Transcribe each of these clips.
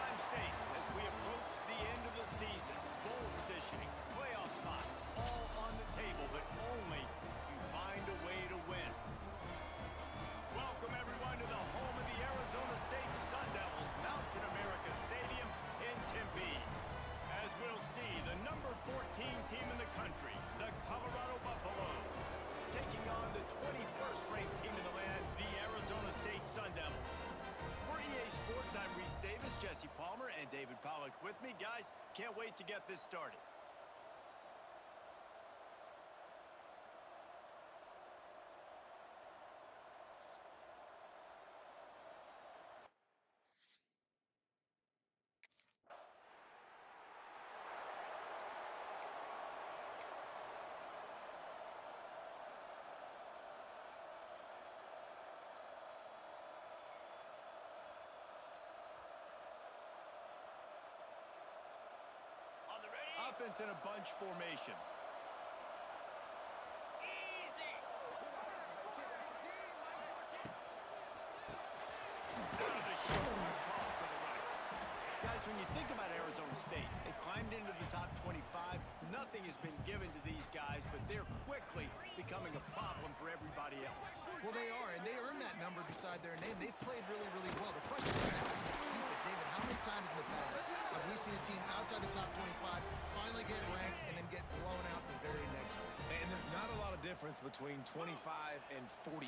Big-time stakes as we approach the end of the season. Bowl positioning, playoff spots, all on the table, but only if you find a way to win. Welcome, everyone, to the home of the Arizona State Sun Devils, Mountain America Stadium in Tempe. As we'll see, the number 14 team in the country, the Colorado Buffaloes, taking on the 21st ranked team in the land, the Arizona State Sun Devils. For EA Sports, I'm Reese Davis, Jesse Palmer, and David Pollack with me. Guys, can't wait to get this started. Offense in a bunch formation. Easy. Out of the short toss to the right. Guys, when you think about Arizona State, they've climbed into the top 25. Nothing has been given to these guys, but they're quickly becoming a problem for everybody else. Well, they are, and they earned that number beside their name. They've played really, really well. The question is now, can they keep it? David, how many times in the past have we seen a team outside the top 25 finally get ranked and then get blown out the very next week? And there's not a lot of difference between 25 and 45.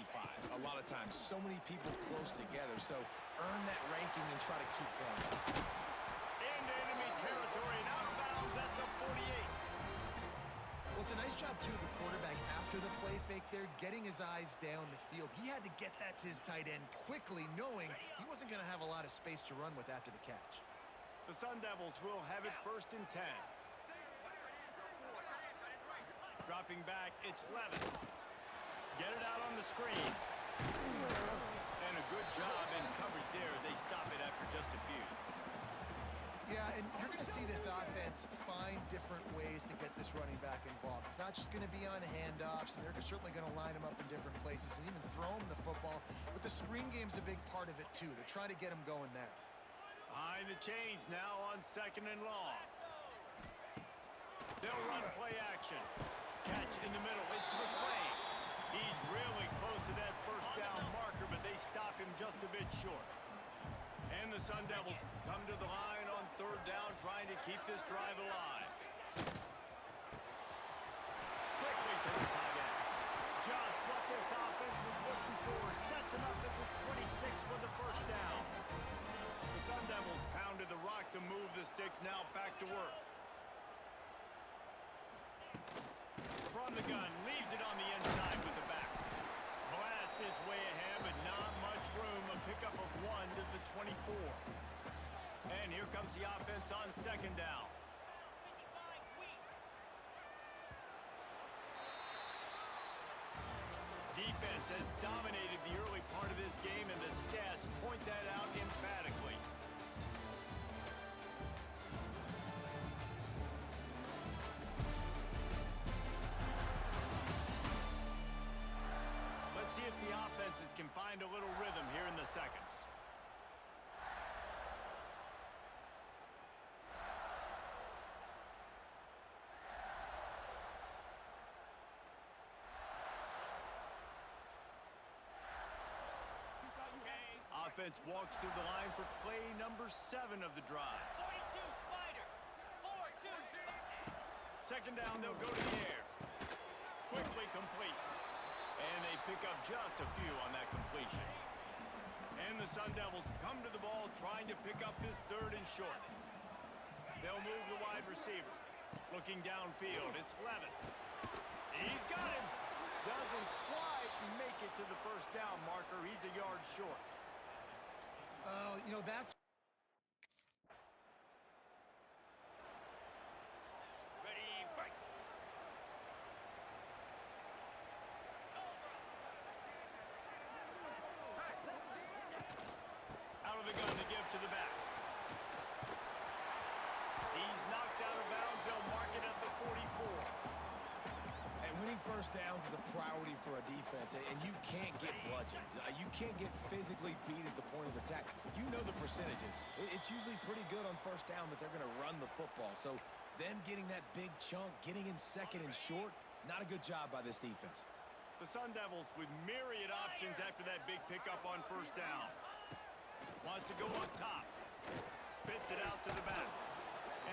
A lot of times, so many people close together. So earn that ranking and try to keep going. Into enemy territory and out of bounds at the 48. Well, it's a nice job, too, of the quarterback after the play fake there, getting his eyes down the field. He had to get that to his tight end quickly, knowing he wasn't going to have a lot of space to run with after the catch. The Sun Devils will have it 1st and 10. Dropping back, it's Levin. Get it out on the screen. And a good job in coverage there as they stop it after just a few. Yeah, and you're going to see this offense find different ways to get this running back involved. It's not just going to be on handoffs, and they're certainly going to line him up in different places and even throw him the football. But the screen game's a big part of it, too. They're trying to get him going there. Behind the chains now on 2nd and long. They'll run play action. Catch in the middle. It's McClain. He's really close to that 1st down marker, but they stop him just a bit short. And the Sun Devils come to the line on 3rd down, trying to keep this drive alive. Quickly to the tight end. Just what this offense was looking for. Sets him up at the 26 with the 1st down. The Sun Devils pounded the rock to move the sticks, now back to work. From the gun, leaves it on the inside with the back. Blast his way ahead, but not much room. A pickup of 1 to the 24. And here comes the offense on 2nd down. Defense has dominated the early part of this game, and the stats point that out emphatically. Let's see if the offenses can find a little rhythm here in the 2nd. Offense walks through the line for play number 7 of the drive. 42 Spider. 4-2 Spider. 2nd down, they'll go to the air. Quickly complete. And they pick up just a few on that completion. And the Sun Devils come to the ball trying to pick up this 3rd and short. They'll move the wide receiver. Looking downfield, it's Levin. He's got him. Doesn't quite make it to the 1st down marker. He's a yard short. You know, that's... Ready, break. Out of the gun to give to the back. He's knocked out of bounds. They'll mark it at the 44. And winning 1st first downs is a priority for a defense, and you can't get bludgeoned. You can't get physically beat at the point of attack. You know the percentages. It's usually pretty good on first down that they're going to run the football. So them getting that big chunk, getting in second and short, not a good job by this defense. The Sun Devils with myriad options after that big pickup on first down. Wants to go up top. Spits it out to the back.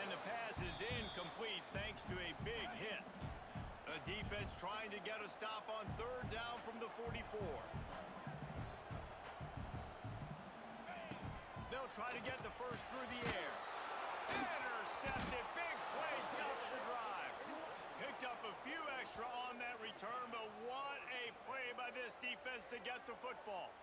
And the pass is incomplete thanks to a big hit. The defense trying to get a stop on third down from the 44. They'll try to get the first through the air. Intercepted. Big play stops the drive. Picked up a few extra on that return, but what a play by this defense to get the football.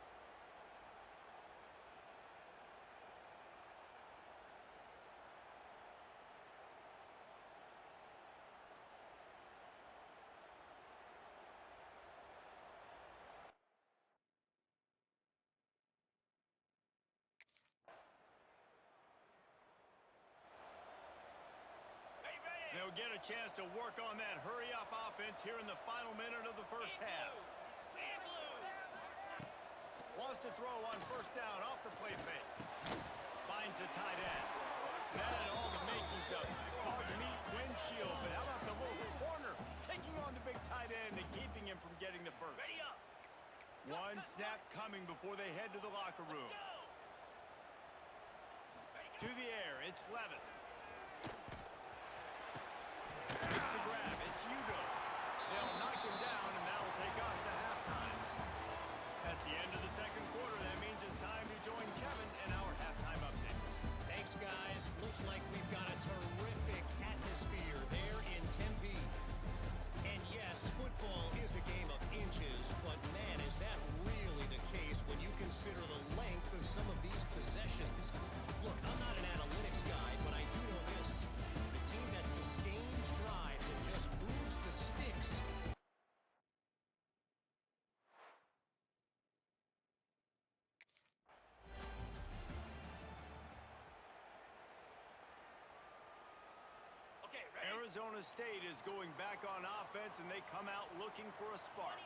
They'll get a chance to work on that hurry-up offense here in the final minute of the first half. Wants to throw on first down off the play fake. Finds the tight end. That had all the makings of hard-to-meet windshield, but how about the little corner taking on the big tight end and keeping him from getting the first? One snap coming before they head to the locker room. To the air, it's Levitt. It's the grab. It's Udo. They'll knock him down, and that will take us to halftime. That's the end of the second quarter. That means it's time to join Kevin in our halftime update. Thanks, guys. Looks like we've got a terrific atmosphere there in Tempe. And yes, football is a game of inches, but man, is that really the case when you consider the length of some of these possessions. Look, I'm not an analytics guy, but I do know this. The team that sustains drives and just moves the sticks. Okay, ready? Arizona State is going back on offense, and they come out looking for a spark.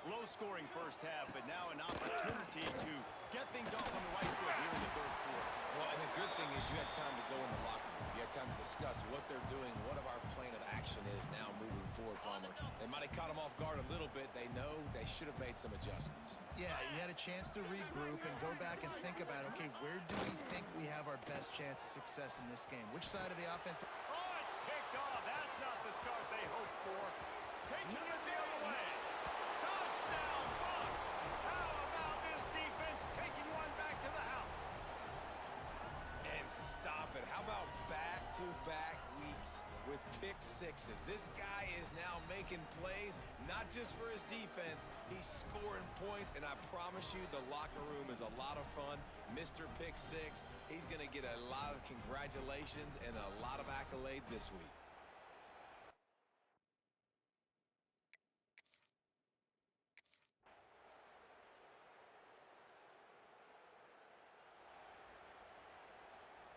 Low-scoring first half, but now an opportunity to get things off on the right foot here in the third quarter. Well, and the good thing is you had time to go in the locker room. You had time to discuss what they're doing, what our plan of action is now moving forward, Palmer. They might have caught them off guard a little bit. They know they should have made some adjustments. Yeah, you had a chance to regroup and go back and think about, okay, where do we think we have our best chance of success in this game? Which side of the offense? Oh, it's picked off. That's not the start they hoped for. Taking it the other way. Touchdown, Bucks. How about this defense taking one back to the house? And stop it. How about back-to-back weeks with pick sixes? This guy is now making plays, not just for his defense. He's scoring points, and I promise you the locker room is a lot of fun. Mr. Pick Six, he's going to get a lot of congratulations and a lot of accolades this week.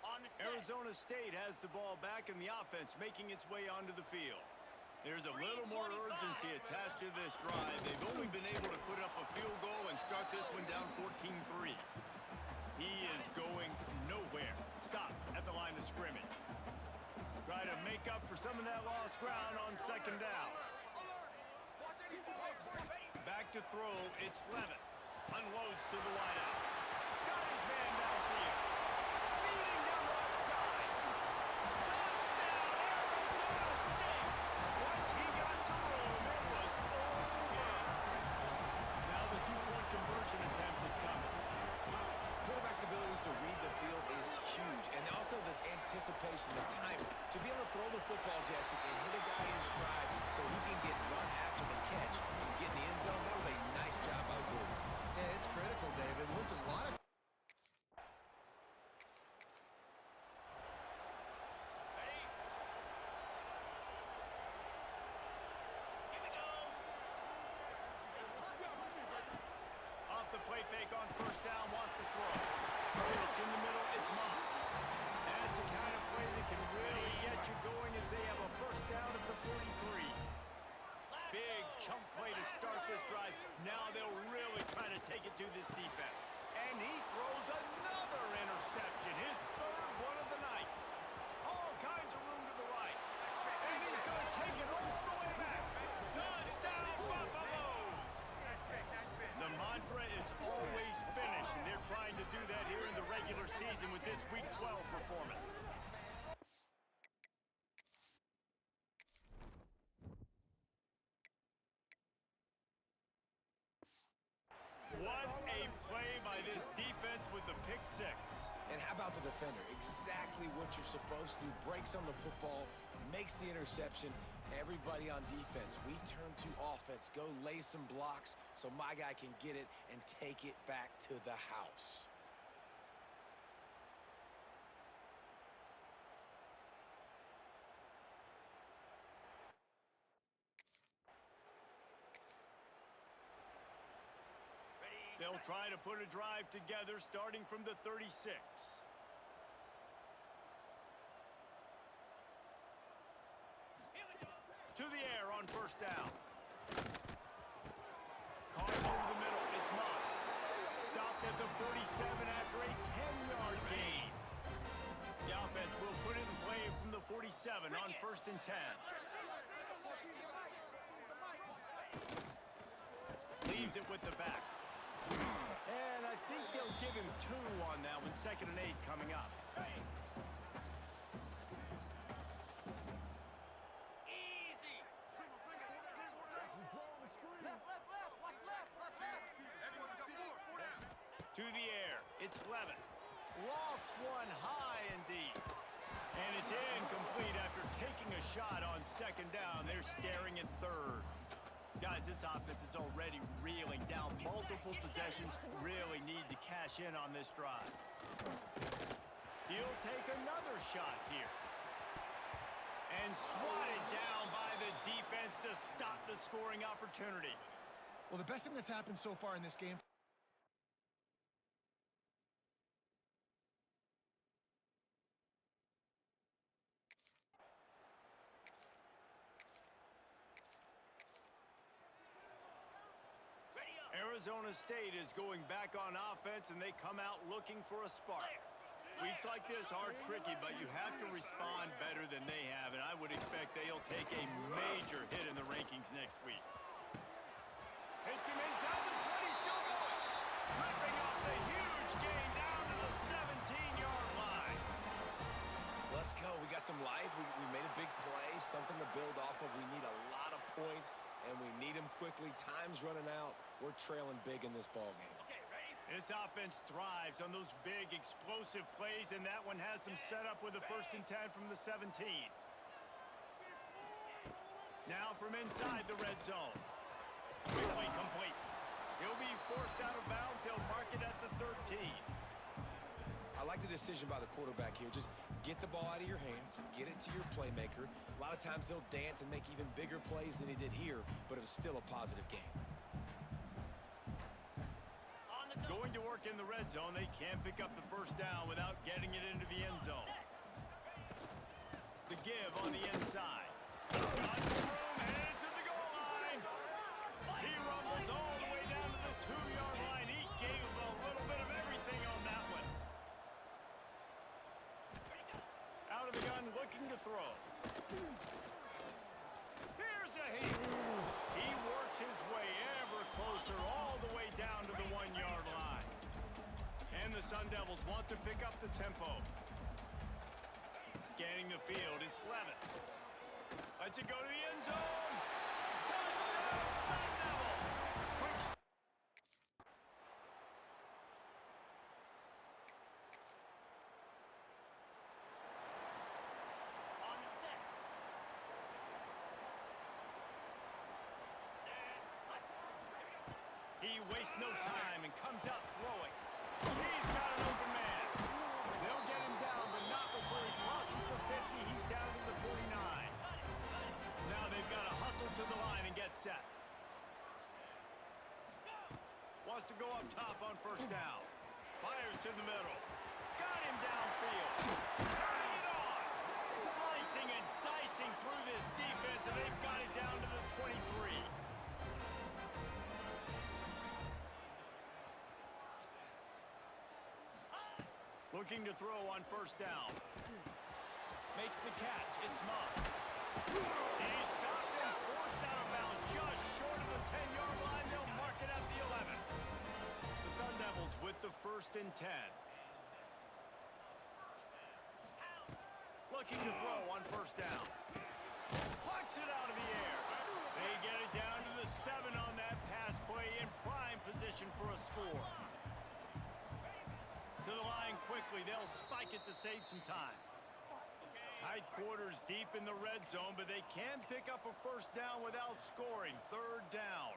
On the set. Arizona State has the ball back and the offense making its way onto the field. There's a little more urgency attached to this drive. They've only been able to put up a field goal and start this one down 14-3. He is going nowhere. Stop at the line of scrimmage. Try to make up for some of that lost ground on second down. Back to throw, it's Levitt. Unloads to the wideout. Got his man downfield. Speeding down the right side. Touchdown, Arizona State. Once he got some room, it was over. Now the two-point conversion attempt is coming. Quarterback's abilities to read the field is huge, and also the anticipation, the time to be able to throw the football, Jesse, and hit a guy in stride so he can get run after the catch and get in the end zone. That was a nice job by the quarterback. Yeah, it's critical, David. Listen, a lot of Ready? Here we go. Off the play fake on first down, wants to throw. Pitch in the middle, it's Moss. That's the kind of play that can really get you going as they have a first down at the 43. Big to this defense. And he throws another interception, his third one of the night. All kinds of room to the right. And he's going to take it all the way back. Touchdown, Buffaloes! The mantra is always finish, and they're trying to do that here in the regular season with this Week 12 performance. What a play by this defense with the pick six. And how about the defender? Exactly what you're supposed to. Breaks on the football, makes the interception. Everybody on defense, we turn to offense. Go lay some blocks so my guy can get it and take it back to the house. They'll try to put a drive together starting from the 36. To the air on first down. Caught over the middle. It's Moss. Stopped at the 47 after a 10-yard gain. The offense will put it in play from the 47 on first and 10. Leaves it with the back. And I think they'll give him 2 on that one. 2nd and 8 coming up. Easy. To the air. It's Levin. Lofts one high and deep. And it's incomplete after taking a shot on 2nd down. They're staring at 3rd. Guys, this offense is already reeling down multiple possessions. Really need to cash in on this drive. He'll take another shot here. And swatted down by the defense to stop the scoring opportunity. Well, the best thing that's happened so far in this game. Arizona State is going back on offense, and they come out looking for a spark. Weeks like this are tricky, but you have to respond better than they have, and I would expect they'll take a major hit in the rankings next week. Hits him inside the 20, still going. Ripping off the huge gain down to the 17-yard line. Let's go. We got some life. We made a big play, something to build off of. We need a lot of points, and we need them quickly. Time's running out. We're trailing big in this ballgame. Okay, ready? This offense thrives on those big, explosive plays, and that one has them set up with a 1st and 10 from the 17. Now from inside the red zone. Quickly complete. He'll be forced out of bounds. They'll mark it at the 13. I like the decision by the quarterback here. Just get the ball out of your hands, get it to your playmaker. A lot of times he'll dance and make even bigger plays than he did here, but it was still a positive game. Going to work in the red zone. They can't pick up the 1st down without getting it into the end zone. The give on the inside. Got some room, headed to the goal line. He rumbles all the way down to the 2-yard line. He gave a little bit of everything on that one. Out of the gun, looking to throw. Here's a heat. He works his way ever closer all the way down to the 1-yard line. And the Sun Devils want to pick up the tempo. Scanning the field, it's Levin. Lets it go to the end zone. Touchdown, Sun Devils. Quick. On the set. He wastes no time and comes out throwing. He's got an open man. They'll get him down, but not before he crosses the 50. He's down to the 49. Now they've got to hustle to the line and get set. Wants to go up top on 1st down. Fires to the middle. Got him downfield. Turning it on. Slicing and dicing through this defense, and they've got it down to the 23. Looking to throw on first down. Makes the catch. It's Moss. And he's stopped and forced out of bounds just short of the 10-yard line. They'll mark it at the 11. The Sun Devils with the 1st and 10. Looking to throw on first down. Plucks it out of the air. They get it down to the 7 on that pass play in prime position for a score. To the line quickly. They'll spike it to save some time. Tight quarters deep in the red zone, but they can pick up a first down without scoring. 3rd down.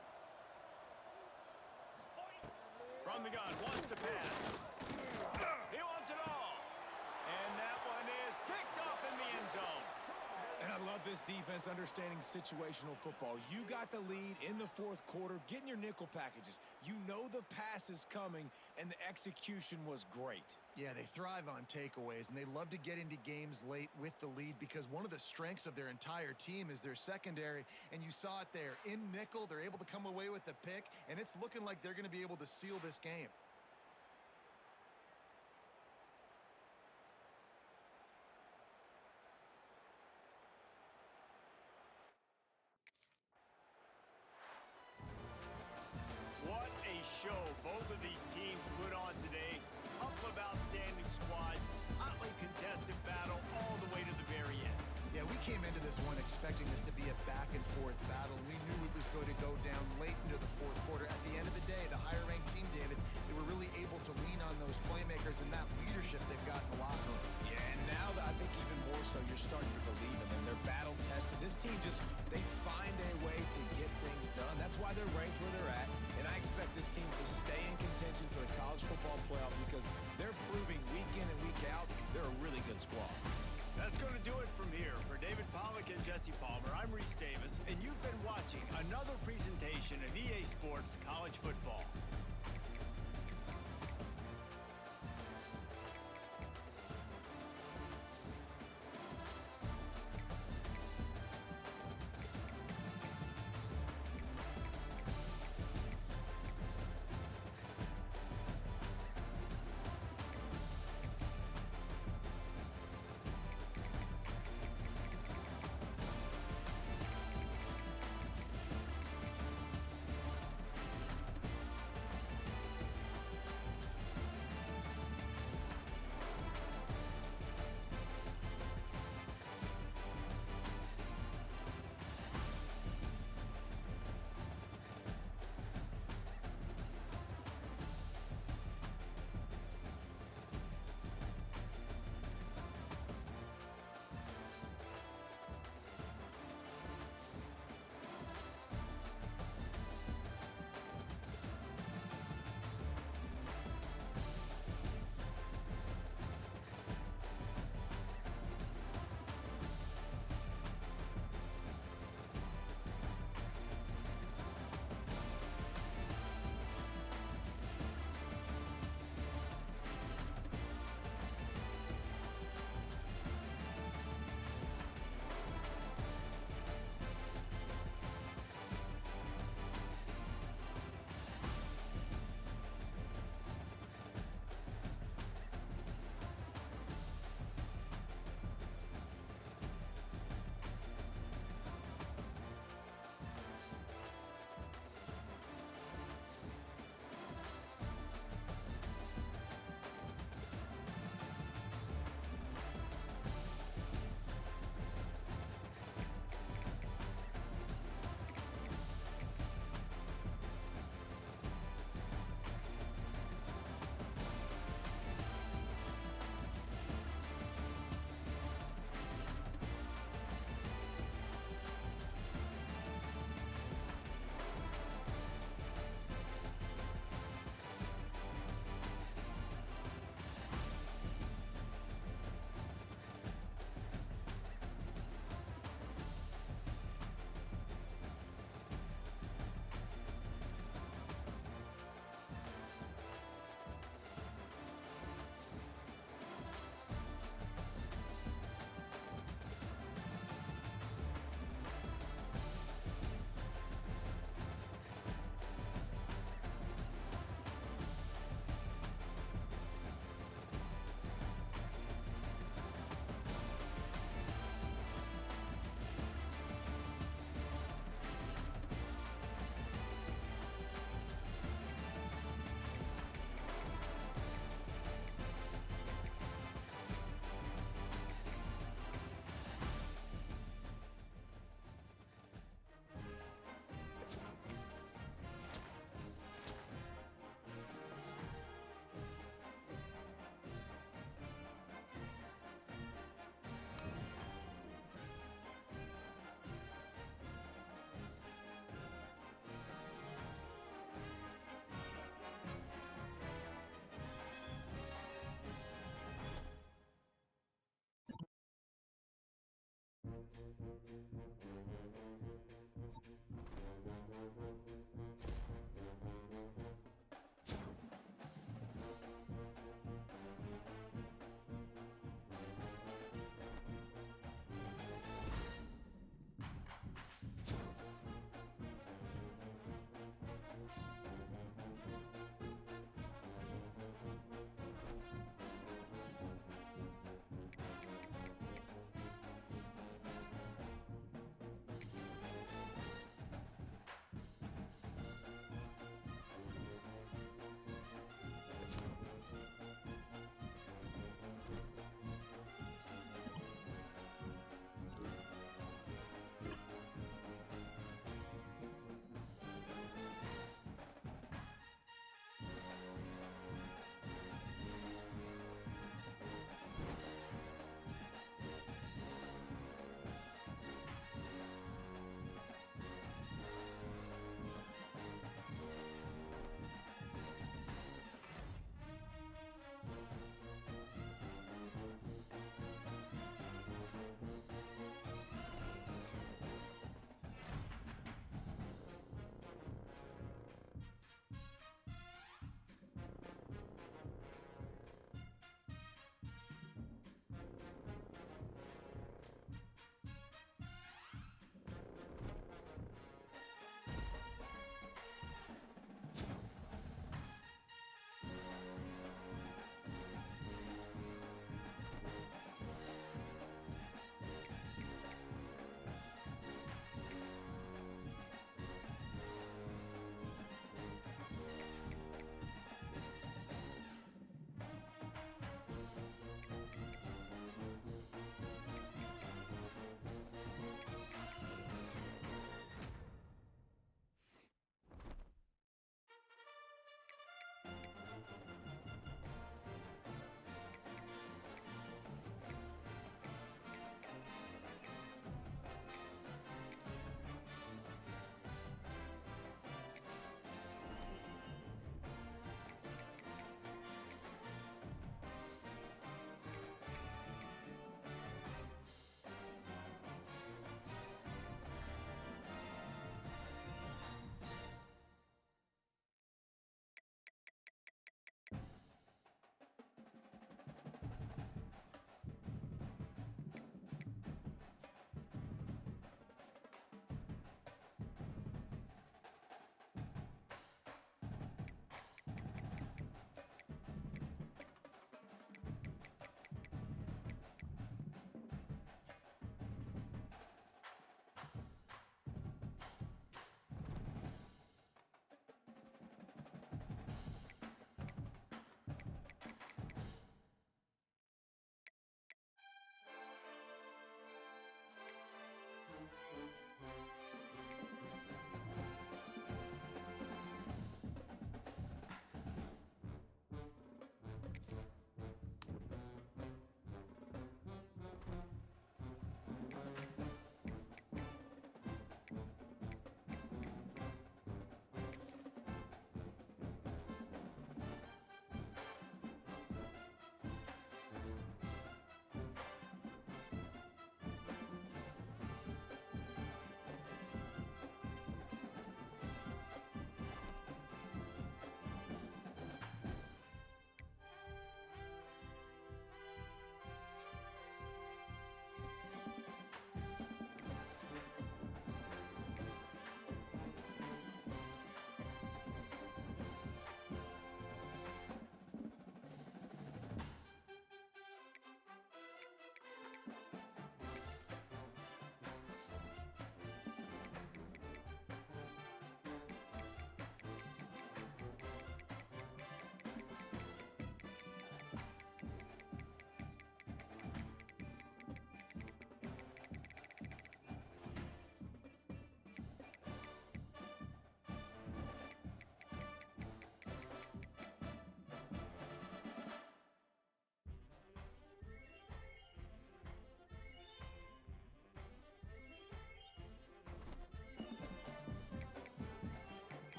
From the gun, wants to pass. He wants it all. And that one is picked off in the end zone. And I love this defense understanding situational football. You got the lead in the 4th quarter, getting your nickel packages. You know the pass is coming, and the execution was great. Yeah, they thrive on takeaways, and they love to get into games late with the lead because one of the strengths of their entire team is their secondary, and you saw it there. In nickel, they're able to come away with the pick, and it's looking like they're going to be able to seal this game. What a show both of these teams put on today. Couple of outstanding squads, hotly contested battle all the way to the very end. Yeah, we came into this one expecting this to be a back-and-forth battle. We knew it was going to go down late into the 4th quarter. At the end of the day, the higher-ranked team, David, they were really able to lean on those playmakers and that leadership they've got in the locker room. Yeah, and now I think even more so, you're starting to believe in them. They're battle-tested. This team they find a way to get things done. That's why they're ranked where they're at. And I expect this team to stay in contention for the college football playoff because they're proving week in and week out they're a really good squad. That's going to do it from here. For David Pollack and Jesse Palmer, I'm Reese Davis, and you've been watching another presentation of EA Sports College Football.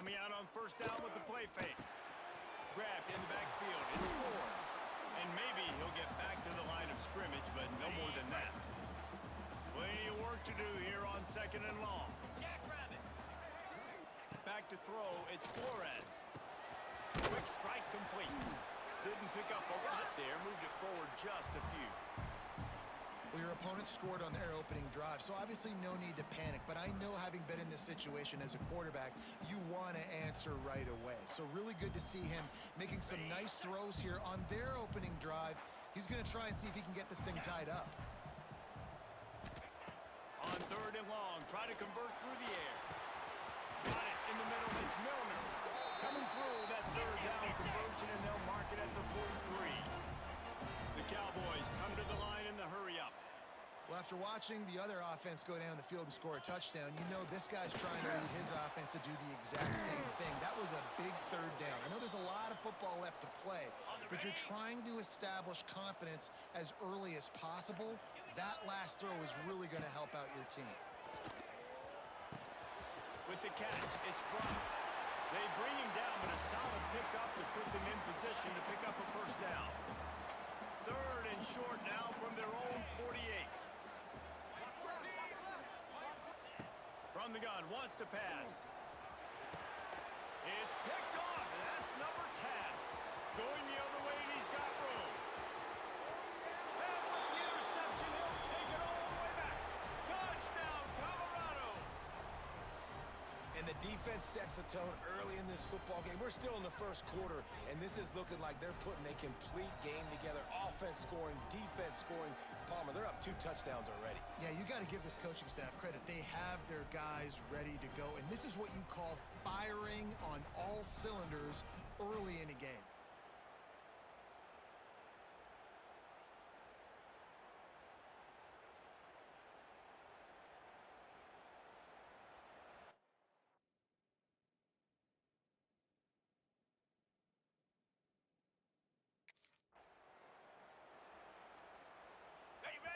Coming out on first down with the play fake. Grabbed in the backfield. It's 4. And maybe he'll get back to the line of scrimmage, but no more than that. Plenty of work to do here on 2nd and long. Jackrabbits. Back to throw. It's Flores. Quick strike complete. Didn't pick up a lot there. Moved it forward just a few. Well, your opponent scored on their opening drive, so obviously no need to panic. But I know, having been in this situation as a quarterback, you want to answer right away. So really good to see him making some nice throws here on their opening drive. He's going to try and see if he can get this thing tied up. On 3rd and long, try to convert through the air. Got it in the middle. It's Milner. Coming through that 3rd down conversion, and they'll mark it at the 43. The Cowboys come to the line in the hurry-up. Well, after watching the other offense go down the field and score a touchdown, you know this guy's trying to lead his offense to do the exact same thing. That was a big 3rd down. I know there's a lot of football left to play, but you're trying to establish confidence as early as possible. That last throw is really going to help out your team. With the catch, it's Brock. They bring him down, but a solid pickup to put them in position to pick up a first down. 3rd and short now from their own 48. From the gun, wants to pass. It's picked off, and that's number 10. Going the other way, and he's got room. And with the interception, he'll take it all the way back. Touchdown, Colorado. And the defense sets the tone early in this football game. We're still in the 1st quarter, and this is looking like they're putting a complete game together. Offense scoring, defense scoring. Palmer, they're up 2 touchdowns already. Yeah, you got to give this coaching staff credit. They have their guys ready to go, and this is what you call firing on all cylinders early in a game.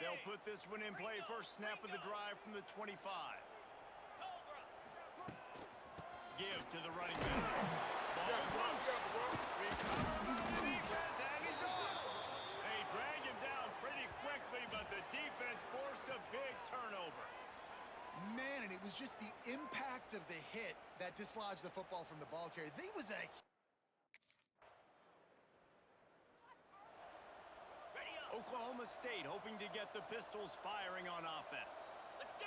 They'll put this one in play. First snap of the drive from the 25. Give to the running back. Ball's loose. Recovered by the defense, and he's off. They drag him down pretty quickly, but the defense forced a big turnover. Man, and it was just the impact of the hit that dislodged the football from the ball carrier. There was a Oklahoma State hoping to get the Pistols firing on offense.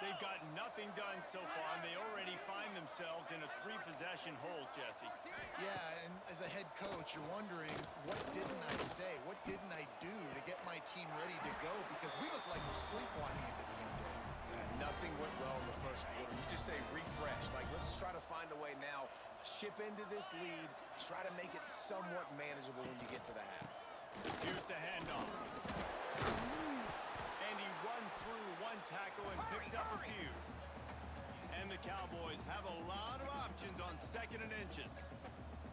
They've got nothing done so far, and they already find themselves in a 3-possession hole, Jesse. Yeah, and as a head coach, you're wondering, what didn't I say? What didn't I do to get my team ready to go? Because we look like we're sleepwalking at this point. Nothing went well in the 1st quarter. You just say refresh. Like, let's try to find a way now. Chip into this lead. Try to make it somewhat manageable when you get to the half. Here's the handoff. And he runs through one tackle and picks up a few. And the Cowboys have a lot of options on 2nd and inches.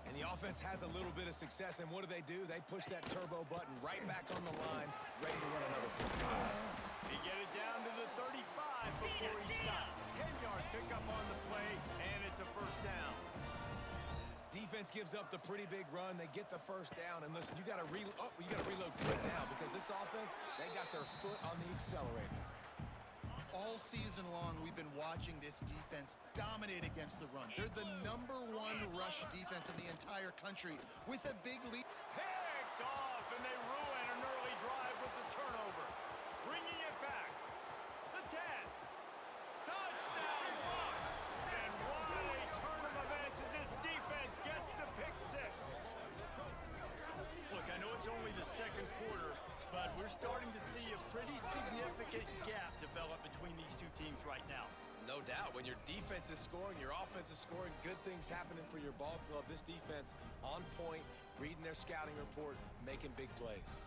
And the offense has a little bit of success, and what do? They push that turbo button right back on the line, ready to run another play. He get it down to the 35 before he stopped. 10-yard pickup on the play, and it's a first down. Defense gives up the pretty big run. They get the first down, and listen, you got to reload quick now because this offense, they got their foot on the accelerator. All season long, we've been watching this defense dominate against the run. They're the #1 rush defense in the entire country with a big lead. Picked off, and they ruin an early drive with the turnover. Bringing it back. The 10. Touchdown, Bucks. And what a turn of events as this defense gets the pick 6. Look, I know it's only the 2nd quarter, but we're starting to see a pretty significant gap develop between these two teams right now. No doubt. When your defense is scoring, your offense is scoring, good things happening for your ball club. This defense on point, reading their scouting report, making big plays.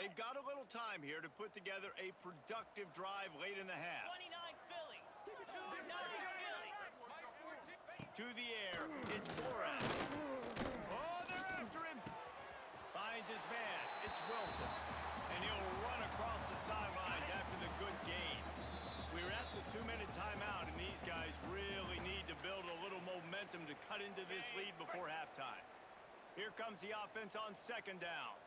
They've got a little time here to put together a productive drive late in the half. 29 Philly. 29 Philly. To the air, it's Flores. Oh, they're after him. Finds his man, it's Wilson. And he'll run across the sidelines after the good gain. We're at the 2-minute timeout, and these guys really need to build a little momentum to cut into this lead before halftime. Here comes the offense on second down.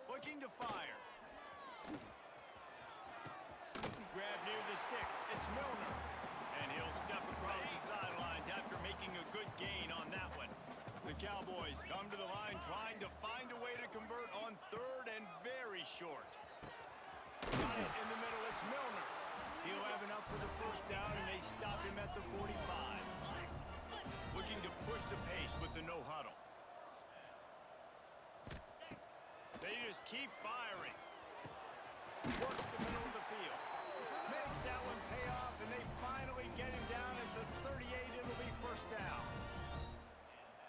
Looking to fire. Grab near the sticks. It's Milner. And he'll step across the sidelines after making a good gain on that one. The Cowboys come to the line trying to find a way to convert on third and very short. Got it in the middle. It's Milner. He'll have enough for the first down, and they stop him at the 45. Looking to push the pace with the no huddle. They just keep firing. Works the middle of the field. Makes that one pay off, and they finally get him down at the 38. It'll be first down.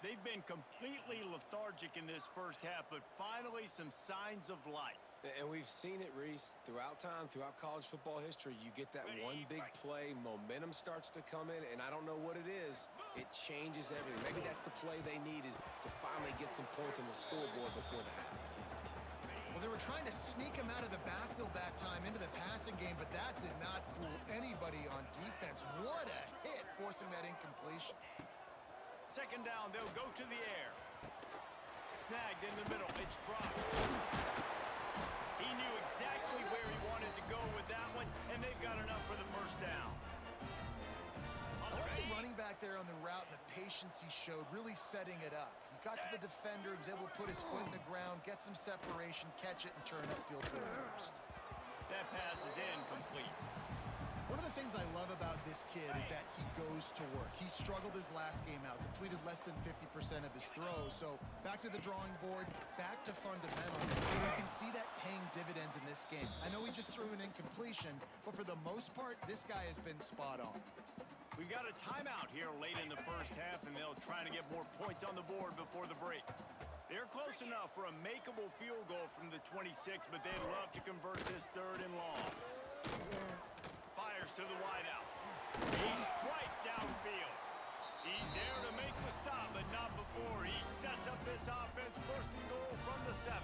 They've been completely lethargic in this first half, but finally some signs of life. And we've seen it, Reese, throughout time, throughout college football history. You get that one big play, momentum starts to come in, and I don't know what it is. It changes everything. Maybe that's the play they needed to finally get some points on the scoreboard before the half. Well, they were trying to sneak him out of the backfield that time into the passing game, but that did not fool anybody on defense. What a hit, forcing that incompletion. Second down, they'll go to the air. Snagged in the middle, it's Brock. He knew exactly where he wanted to go with that one, and they've got enough for the first down. I like the running back there on the route and the patience he showed, really setting it up. He got to the defender, was able to put his foot in the ground, get some separation, catch it, and turn upfield for the first. That pass is incomplete. One of the things I love about this kid is that he goes to work. He struggled his last game out, completed less than 50% of his throws. So back to the drawing board, back to fundamentals. And you can see that paying dividends in this game. I know he just threw an incompletion, but for the most part, this guy has been spot on. We got a timeout here late in the first half, and they'll try to get more points on the board before the break. They're close enough for a makeable field goal from the 26, but they'd love to convert this third and long. Fires to the wideout. He's strike downfield. He's there to make the stop, but not before he sets up this offense. First and goal from the 7.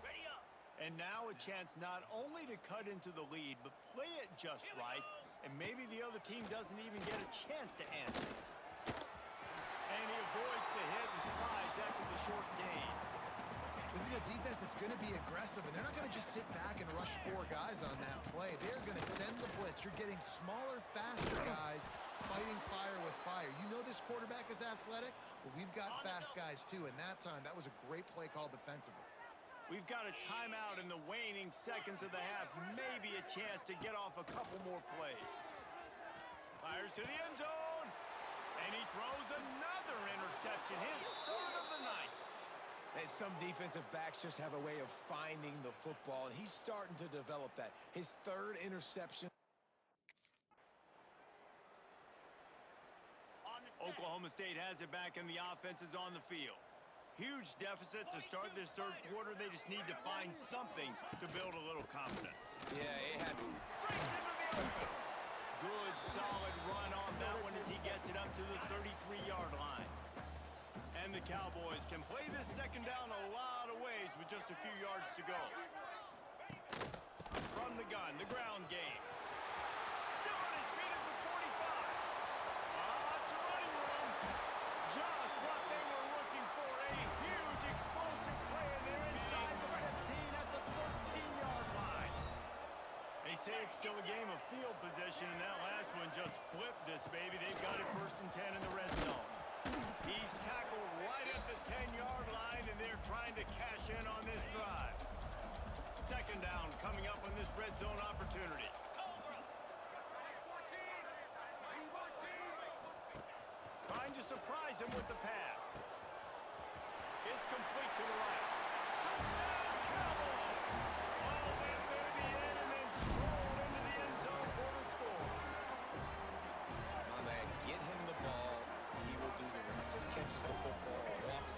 Ready up. And now a chance not only to cut into the lead, but play it just right, and maybe the other team doesn't even get a chance to answer. And he avoids the hit and slides after the short gain. This is a defense that's going to be aggressive, and they're not going to just sit back and rush 4 guys on that play. They're going to send the blitz. You're getting smaller, faster guys fighting fire with fire. You know this quarterback is athletic? Well, we've got fast guys, too, and that time, that was a great play call defensively. We've got a timeout in the waning seconds of the half. Maybe a chance to get off a couple more plays. Fires to the end zone, and he throws another interception, his third of the night. And some defensive backs just have a way of finding the football, and he's starting to develop that. His third interception. Oklahoma State has it back, and the offense is on the field. Huge deficit to start this third quarter. They just need to find something to build a little confidence. Yeah, it had to. Breaks into the open. Good, solid run on that one as he gets it up to the 33-yard line. And the Cowboys can play this second down a lot of ways with just a few yards to go. From the gun, the ground game. Still on his feet at the 45. Lots of running room. Just what they were looking for. A huge explosive play, and they're inside the 15 at the 13-yard line. They say it's still a game of field position, and that last one just flipped this baby. They've got it 1st and 10 in the red zone. He's tackled right at the 10-yard line, and they're trying to cash in on this drive. Second down coming up on this red zone opportunity. Trying to surprise him with the pass. It's complete to the right. Touchdown, Cowboys! All that way to the end, and then strolled into the end zone for the score. My man, get him the ball. He will do the rest. Catches the football, walks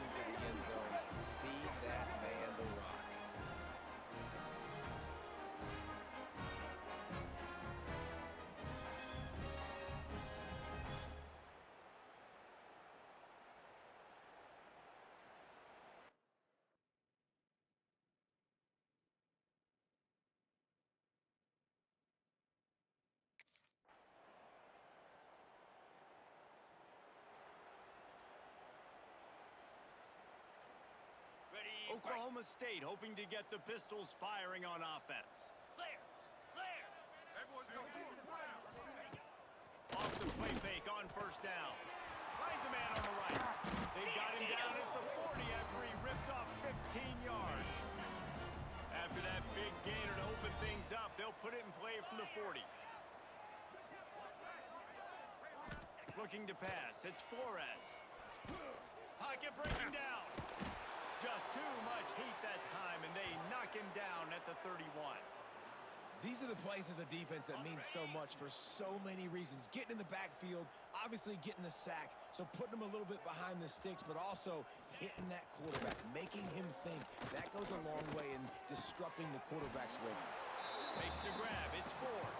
Oklahoma State hoping to get the Pistols firing on offense. Clear. Clear. Off the play fake on first down. Finds a man on the right. They got him down at the 40 after he ripped off 15 yards. After that big gainer to open things up, they'll put it in play from the 40. Looking to pass. It's Flores. Pocket breaking down. Just too much heat that time, and they knock him down at the 31. These are the plays as a defense that mean so much for so many reasons. Getting in the backfield, obviously getting the sack, so putting him a little bit behind the sticks, but also hitting that quarterback, making him think. That goes a long way in disrupting the quarterback's rhythm. Makes the grab. It's Ford.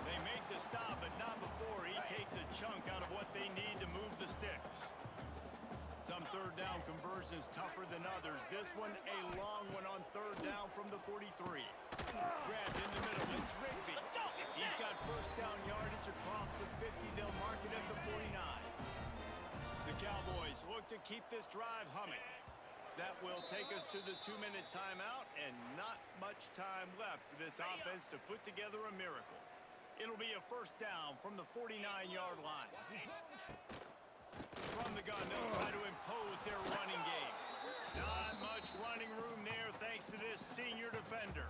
They make the stop, but not before he takes a chunk out of what they need to move the sticks. Some third down conversions tougher than others. This one a long one on third down from the 43. Grabbed in the middle. It's Rigby. He's got first down yardage across the 50. They'll mark it at the 49. The Cowboys look to keep this drive humming. That will take us to the 2-minute timeout, and not much time left for this offense to put together a miracle. It'll be a first down from the 49-yard line. From the gun, they'll try to impose their running game. Not much running room there thanks to this senior defender.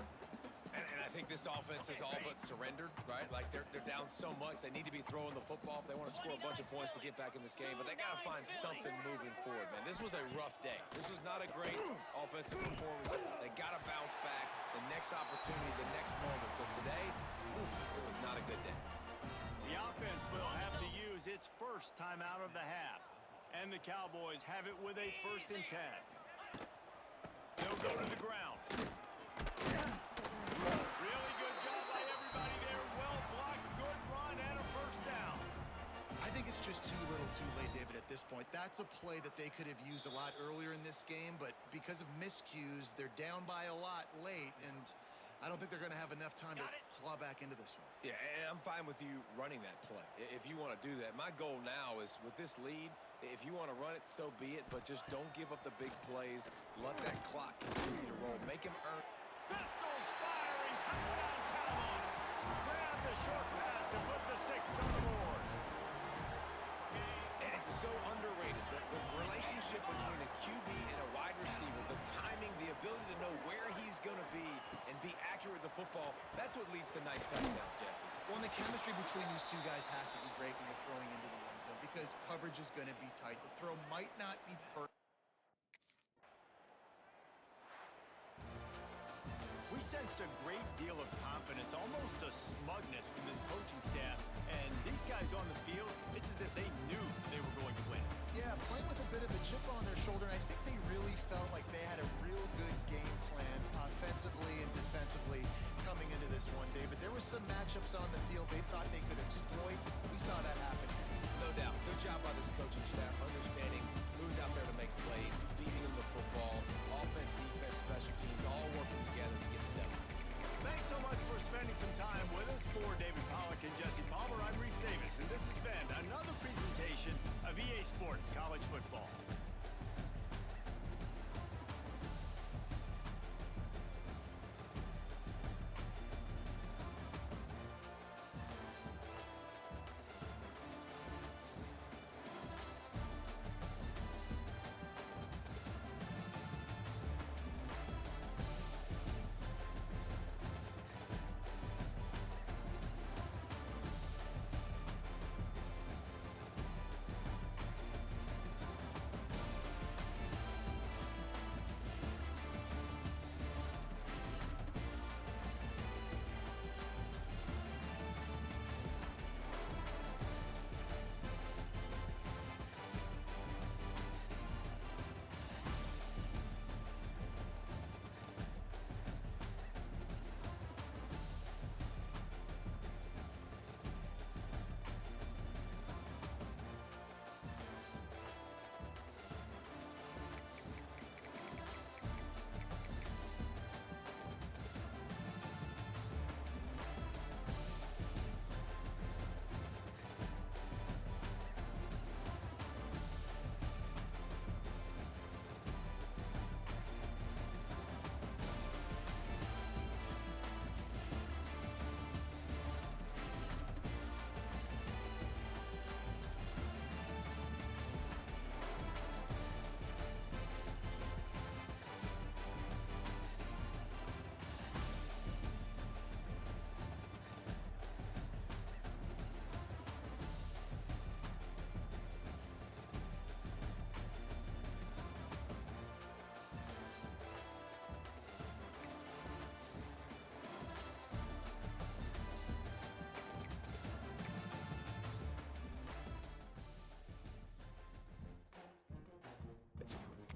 And I think this offense is all but surrendered, right? Like, they're down so much. They need to be throwing the football if they want to score a bunch of points to get back in this game. But they got to find something moving forward, man. This was a rough day. This was not a great offensive performance. They got to bounce back the next opportunity, the next moment. Because today, oof, it was not a good day. The offense will have to use its first time out of the half. And the Cowboys have it with a 1st and 10. They'll go to the ground. Really good job by everybody there. Well blocked, good run, and a first down. I think it's just too little too late, David, at this point. That's a play that they could have used a lot earlier in this game, but because of miscues, they're down by a lot late, and I don't think they're going to have enough time to claw back into this one. Yeah, and I'm fine with you running that play if you want to do that. My goal now is, with this lead, if you want to run it, so be it, but just don't give up the big plays. Let that clock continue to roll. Make him earn. Pistols firing, touchdown Cowboys. Grab the short pass to put the 6 on the board. And it's so underrated. The relationship between a QB and a wide receiver, the timing, the ability to know where he's going to be and be accurate with the football, that's what leads to nice touchdowns, Jesse. Well, and the chemistry between these two guys has to be great when you're throwing into the end zone because coverage is going to be tight. The throw might not be perfect. We sensed a great deal of confidence, almost a smugness from this coaching staff. And these guys on the field, it's as if they knew they were going to win. Yeah, playing with a bit of a chip on their shoulder, and I think they really felt like they had a real good game plan offensively and defensively coming into this one, David. There were some matchups on the field they thought they could exploit. We saw that happen. No doubt. Good job by this coaching staff, understanding who's out there to make plays, feeding them the football, offense, defense, special teams, all working together to get it done. Thanks so much for spending some time with us. For David Pollack and Jesse Palmer, I'm Reese Davis, and this has been another presentation of EA Sports College Football.